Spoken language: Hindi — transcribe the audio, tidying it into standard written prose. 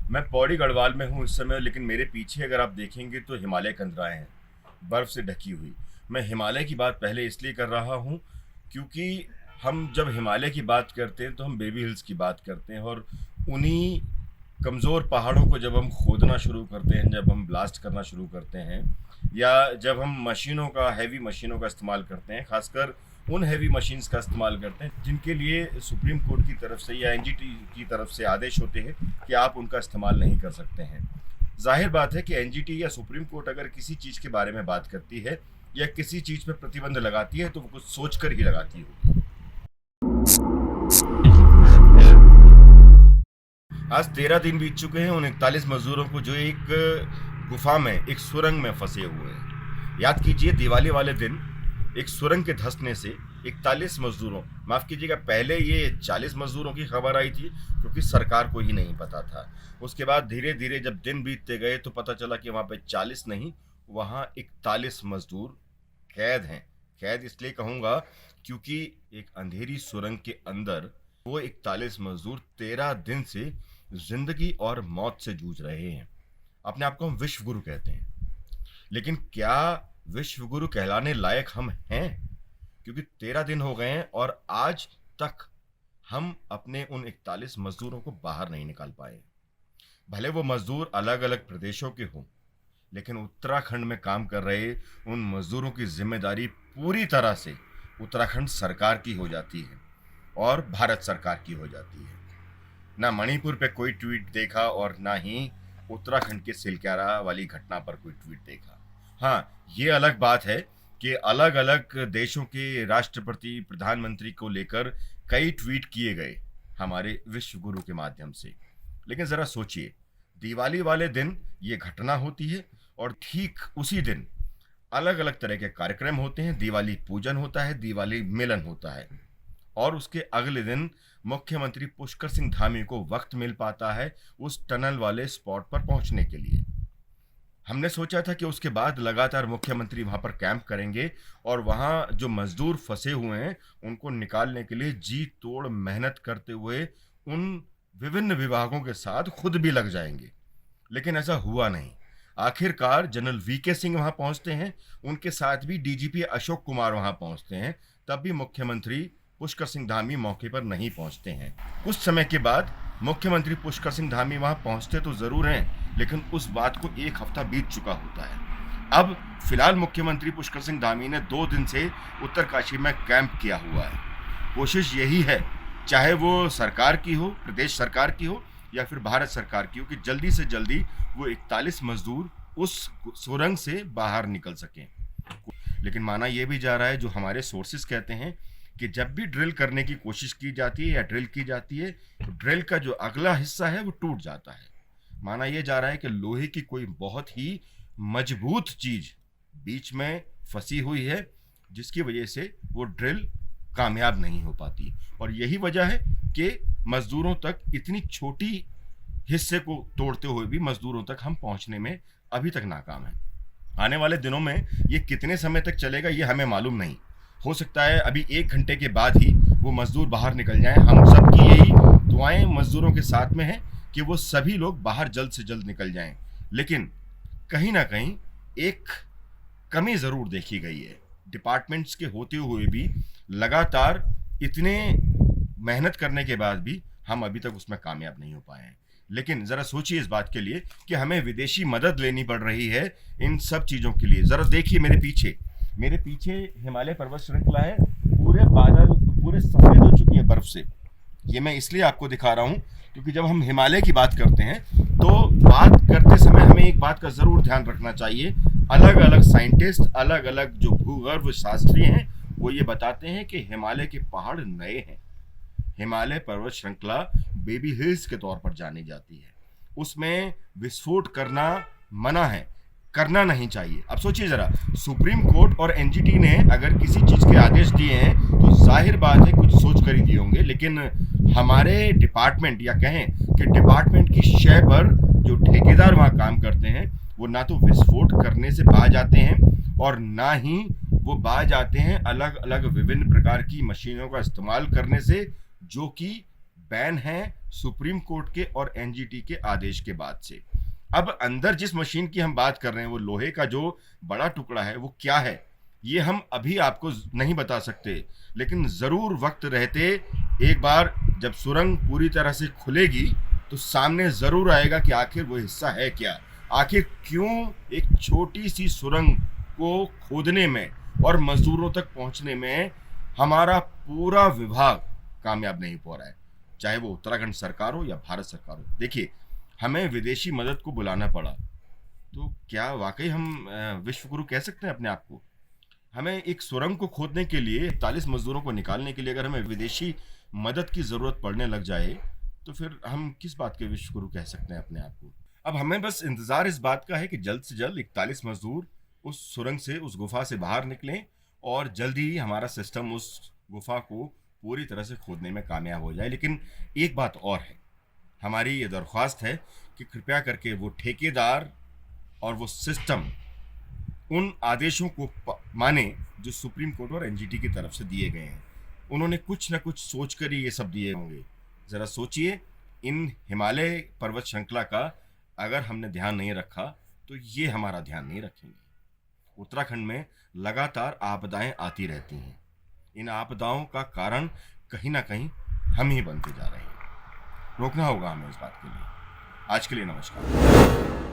मैं पौड़ी गढ़वाल में हूँ इस समय, लेकिन मेरे पीछे अगर आप देखेंगे तो हिमालय कंदराएं हैं, बर्फ से ढकी हुई। मैं हिमालय की बात पहले इसलिए कर रहा हूँ क्योंकि हम जब हिमालय की बात करते हैं तो हम बेबी हिल्स की बात करते हैं, और उन्हीं कमज़ोर पहाड़ों को जब हम खोदना शुरू करते हैं, जब हम ब्लास्ट करना शुरू करते हैं, या जब हम हैवी मशीनों का इस्तेमाल करते हैं, खासकर उन हैवी मशीन्स का इस्तेमाल करते हैं जिनके लिए सुप्रीम कोर्ट की तरफ से या एनजीटी की तरफ से आदेश होते हैं कि आप उनका इस्तेमाल नहीं कर सकते हैं। जाहिर बात है कि एनजीटी या सुप्रीम कोर्ट अगर किसी चीज़ के बारे में बात करती है या किसी चीज़ पर प्रतिबंध लगाती है तो वो कुछ सोच कर ही लगाती होगी। आज 13 दिन बीत चुके हैं उन 41 मजदूरों को जो एक गुफा में, एक सुरंग में फंसे हुए हैं। याद कीजिए, दिवाली वाले दिन एक सुरंग के धंसने से 41 मजदूरों, माफ़ कीजिएगा, पहले ये 40 मजदूरों की खबर आई थी क्योंकि सरकार को ही नहीं पता था। उसके बाद धीरे धीरे जब दिन बीतते गए तो पता चला कि वहाँ पे 40 नहीं, वहाँ 41 मजदूर कैद हैं। कैद इसलिए कहूँगा क्योंकि एक अंधेरी सुरंग के अंदर वो 41 मजदूर 13 दिन से जिंदगी और मौत से जूझ रहे हैं। अपने आप को हम विश्व गुरु कहते हैं, लेकिन क्या विश्व गुरु कहलाने लायक हम हैं? क्योंकि 13 दिन हो गए हैं और आज तक हम अपने उन 41 मजदूरों को बाहर नहीं निकाल पाए। भले वो मजदूर अलग अलग प्रदेशों के हों, लेकिन उत्तराखंड में काम कर रहे उन मजदूरों की जिम्मेदारी पूरी तरह से उत्तराखंड सरकार की हो जाती है और भारत सरकार की हो जाती है। ना मणिपुर पे कोई ट्वीट देखा और ना ही उत्तराखंड के सिलक्यारा वाली घटना पर कोई ट्वीट देखा। हाँ, ये अलग बात है कि अलग अलग देशों के राष्ट्रपति, प्रधानमंत्री को लेकर कई ट्वीट किए गए हमारे विश्व गुरु के माध्यम से। लेकिन ज़रा सोचिए, दिवाली वाले दिन ये घटना होती है और ठीक उसी दिन अलग अलग तरह के कार्यक्रम होते हैं। दिवाली पूजन होता है, दिवाली मिलन होता है, और उसके अगले दिन मुख्यमंत्री पुष्कर सिंह धामी को वक्त मिल पाता है उस टनल वाले स्पॉट पर पहुंचने के लिए। हमने सोचा था कि उसके बाद लगातार मुख्यमंत्री वहां पर कैंप करेंगे और वहां जो मजदूर फंसे हुए हैं उनको निकालने के लिए जी तोड़ मेहनत करते हुए उन विभिन्न विभागों के साथ खुद भी लग जाएंगे, लेकिन ऐसा हुआ नहीं। आखिरकार जनरल वीके सिंह वहां पहुंचते हैं, उनके साथ भी डीजीपी अशोक कुमार वहां पहुंचते हैं, तब भी मुख्यमंत्री पुष्कर सिंह धामी मौके पर नहीं पहुंचते हैं। कुछ समय के बाद मुख्यमंत्री पुष्कर सिंह धामी वहां पहुंचते तो जरूर हैं, लेकिन उस बात को 1 हफ्ता बीत चुका होता है। अब फिलहाल मुख्यमंत्री पुष्कर सिंह धामी ने 2 दिन से उत्तरकाशी में कैंप किया हुआ है। कोशिश यही है, चाहे वो सरकार की हो, प्रदेश सरकार की हो या फिर भारत सरकार की हो, कि जल्दी से जल्दी वो 41 मजदूर उस सुरंग से बाहर निकल सकें। लेकिन माना यह भी जा रहा है, जो हमारे सोर्सेस कहते हैं, कि जब भी ड्रिल करने की कोशिश की जाती है या ड्रिल की जाती है तो ड्रिल का जो अगला हिस्सा है वो टूट जाता है। माना यह जा रहा है कि लोहे की कोई बहुत ही मजबूत चीज बीच में फंसी हुई है, जिसकी वजह से वो ड्रिल कामयाब नहीं हो पाती। और यही वजह है कि मजदूरों तक, इतनी छोटी हिस्से को तोड़ते हुए भी मजदूरों तक हम पहुंचने में अभी तक नाकाम हैं। आने वाले दिनों में ये कितने समय तक चलेगा ये हमें मालूम नहीं। हो सकता है अभी 1 घंटे के बाद ही वो मजदूर बाहर निकल जाएं। हम सबकी यही दुआएं मजदूरों के साथ में हैं कि वो सभी लोग बाहर जल्द से जल्द निकल जाएं। लेकिन कहीं ना कहीं एक कमी ज़रूर देखी गई है। डिपार्टमेंट्स के होते हुए भी लगातार इतने मेहनत करने के बाद भी हम अभी तक उसमें कामयाब नहीं हो पाए हैं। लेकिन ज़रा सोचिए इस बात के लिए कि हमें विदेशी मदद लेनी पड़ रही है इन सब चीज़ों के लिए। ज़रा देखिए, मेरे पीछे हिमालय पर्वत श्रृंखला है, पूरे बादल पूरे सफ़ेद हो चुकी है बर्फ़ से। ये मैं इसलिए आपको दिखा रहा हूँ क्योंकि जब हम हिमालय की बात करते हैं तो बात करते समय हमें एक बात का ज़रूर ध्यान रखना चाहिए। अलग अलग साइंटिस्ट, अलग अलग जो भूगर्भ शास्त्री हैं, वो ये बताते हैं कि हिमालय के पहाड़ नए हैं। हिमालय पर्वत श्रृंखला बेबी हिल्स के तौर पर जानी जाती है। उसमें विस्फोट करना मना है, करना नहीं चाहिए। अब सोचिए जरा, सुप्रीम कोर्ट और एनजीटी ने अगर किसी चीज़ के आदेश दिए हैं तो जाहिर बात है कुछ सोच कर ही दिए होंगे। लेकिन हमारे डिपार्टमेंट, या कहें कि डिपार्टमेंट की शय पर जो ठेकेदार वहाँ काम करते हैं, वो ना तो विस्फोट करने से बाज आते हैं और ना ही वो बाज आते हैं अलग अलग विभिन्न प्रकार की मशीनों का इस्तेमाल करने से, जो कि बैन है सुप्रीम कोर्ट के और एनजीटी के आदेश के बाद से। अब अंदर जिस मशीन की हम बात कर रहे हैं, वो लोहे का जो बड़ा टुकड़ा है, वो क्या है ये हम अभी आपको नहीं बता सकते, लेकिन ज़रूर वक्त रहते एक बार जब सुरंग पूरी तरह से खुलेगी तो सामने ज़रूर आएगा कि आखिर वो हिस्सा है क्या, आखिर क्यों एक छोटी सी सुरंग को खोदने में और मजदूरों तक पहुंचने में हमारा पूरा विभाग कामयाब नहीं हो रहा है, चाहे वो उत्तराखंड सरकार हो या भारत सरकार हो। देखिए, हमें विदेशी मदद को बुलाना पड़ा, तो क्या वाकई हम विश्व गुरु कह सकते हैं अपने आप को? हमें एक सुरंग को खोदने के लिए 41 मजदूरों को निकालने के लिए अगर हमें विदेशी मदद की ज़रूरत पड़ने लग जाए, तो फिर हम किस बात के विश्व गुरु कह सकते हैं अपने आप को? अब हमें बस इंतज़ार इस बात का है कि जल्द से जल्द 41 मजदूर उस सुरंग से, उस गुफा से बाहर निकलें और जल्द ही हमारा सिस्टम उस गुफा को पूरी तरह से खोदने में कामयाब हो जाए। लेकिन एक बात और है, हमारी ये दरख्वास्त है कि कृपया करके वो ठेकेदार और वो सिस्टम उन आदेशों को माने जो सुप्रीम कोर्ट और एनजीटी की तरफ से दिए गए हैं। उन्होंने कुछ ना कुछ सोच कर ही ये सब दिए होंगे। ज़रा सोचिए, इन हिमालय पर्वत श्रृंखला का अगर हमने ध्यान नहीं रखा तो ये हमारा ध्यान नहीं रखेंगे। उत्तराखंड में लगातार आपदाएं आती रहती हैं। इन आपदाओं का कारण कहीं ना कहीं हम ही बनते जा रहे हैं। रोकना होगा हमें इस बात के लिए। आज के लिए नमस्कार।